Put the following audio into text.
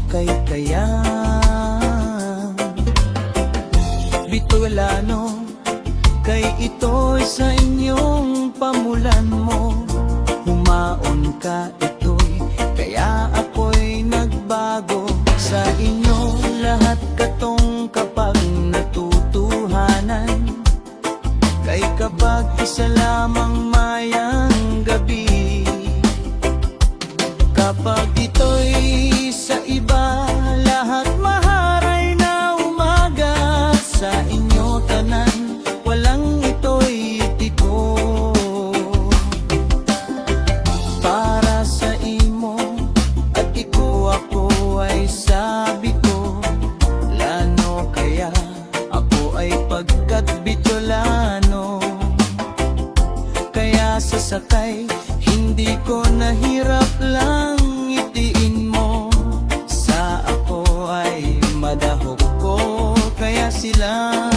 kay Kayan. Bicolano, kay ito'y sa inyong pamulan mo. Humaon ka ito'y, kaya ako'y nagbago. Sa inyo lahat katong kapag natutuhanan, kay kapag isa lamang mayang gabi. Kapag ito'y sa iba, lahat maharay na umaga. Sa inyo tanan, walang ito'y tiko. Para sa imo at iko, ako ay sabi ko, lano kaya ako ay pagkat Bicolano. Kaya sasakay, hindi ko nahirap lang itiin mo. Sa ako ay madahok ko, kaya sila